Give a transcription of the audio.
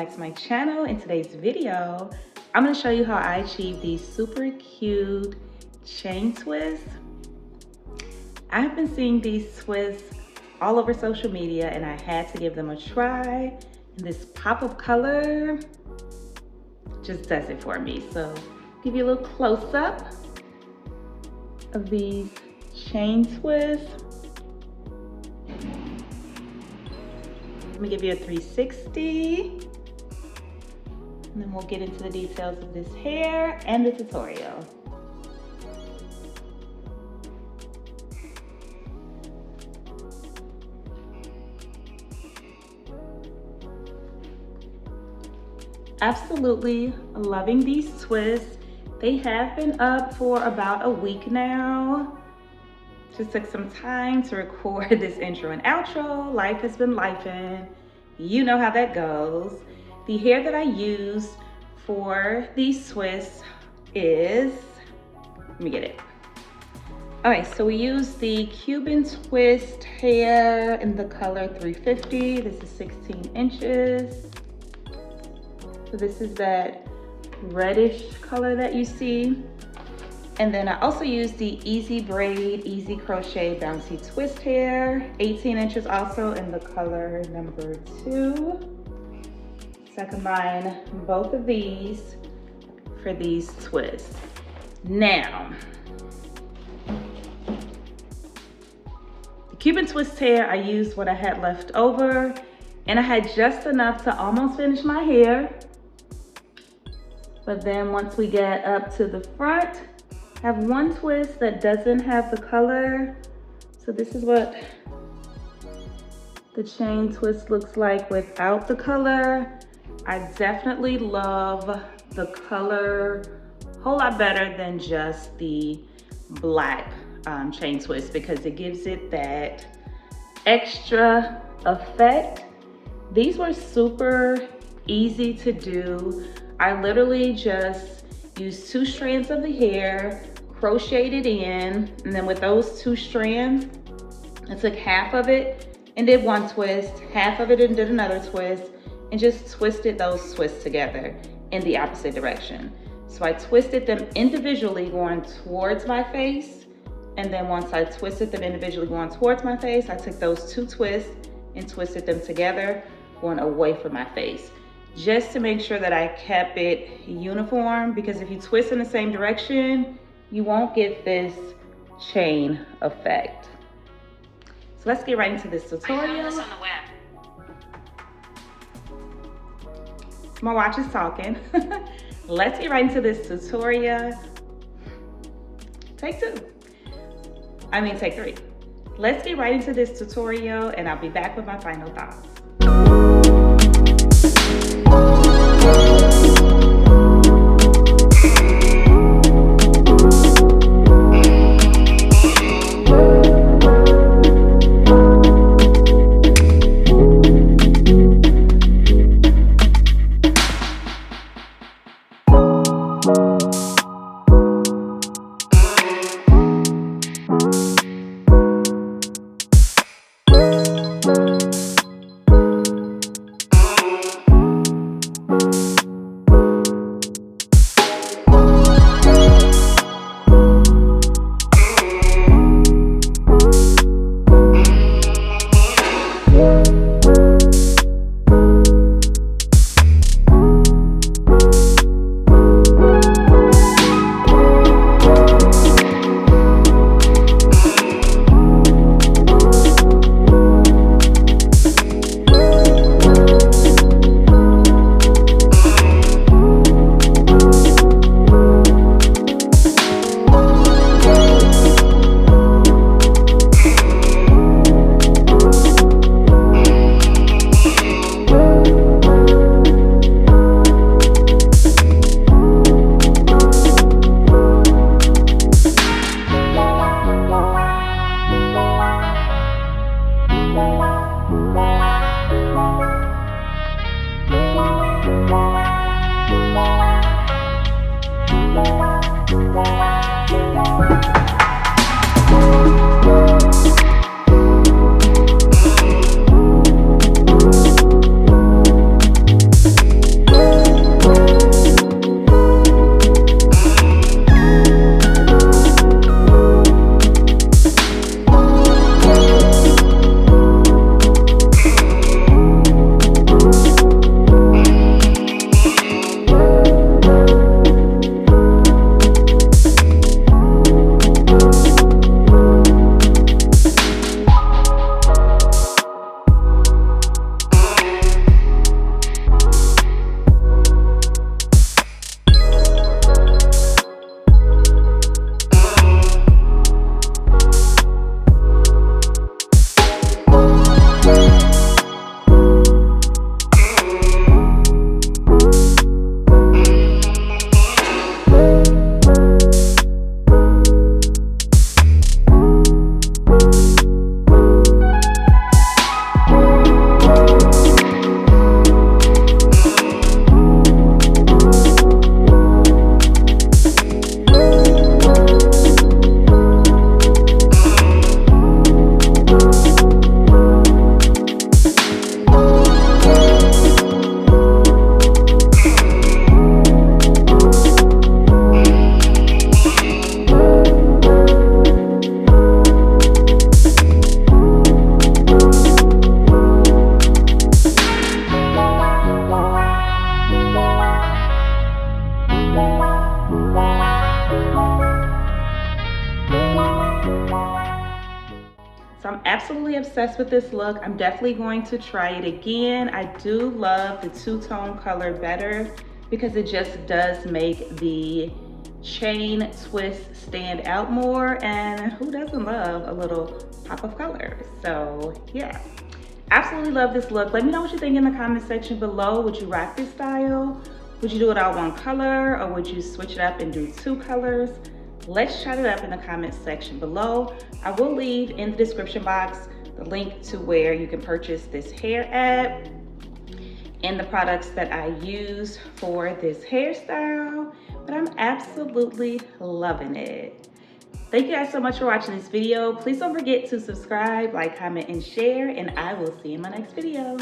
back to my channel. In today's video, I'm going to show you how I achieve these super cute chain twists. I've been seeing these twists all over social media and I had to give them a try. And this pop of color just does it for me. So I'll give you a little close up of these chain twists. Let me give you a 360. And then we'll get into the details of this hair and the tutorial. Absolutely loving these twists. They have been up for about a week now. Just took some time to record this intro and outro. Life has been lifing. You know how that goes. The hair that I use for these twists is, let me get it. All right, so we use the Cuban twist hair in the color 350. This is 16 inches. So this is that reddish color that you see. And then I also use the Easy Braid, Easy Crochet Bouncy Twist hair, 18 inches also in the color number 2. So I combine both of these for these twists. Now, the Cuban twist hair, I used what I had left over and I had just enough to almost finish my hair. But then once we get up to the front, I have one twist that doesn't have the color. So this is what the chain twist looks like without the color. I definitely love the color a whole lot better than just the black chain twist because it gives it that extra effect. These were super easy to do. I literally just used 2 strands of the hair, crocheted it in, and then with those 2 strands, I took half of it and did one twist, half of it and did another twist, and just twisted those twists together in the opposite direction. So I twisted them individually going towards my face, and then once I twisted them individually going towards my face, I took those 2 twists and twisted them together going away from my face, just to make sure that I kept it uniform, because if you twist in the same direction, you won't get this chain effect. So let's get right into this tutorial. I found this on the web. My watch is talking. Let's get right into this tutorial. Take 3. Let's get right into this tutorial and I'll be back with my final thoughts. absolutely obsessed with this look. I'm definitely going to try it again. I do love the two-tone color better because it just does make the chain twist stand out more, and who doesn't love a little pop of color? So yeah, absolutely love this look. Let me know what you think in the comment section below. Would you rock this style? Would you do it all one color, or would you switch it up and do two colors? Let's chat it up in the comment section below. I will leave in the description box the link to where you can purchase this hair app and the products that I use for this hairstyle, but I'm absolutely loving it. Thank you guys so much for watching this video. Please don't forget to subscribe, like, comment, and share, and I will see you in my next video.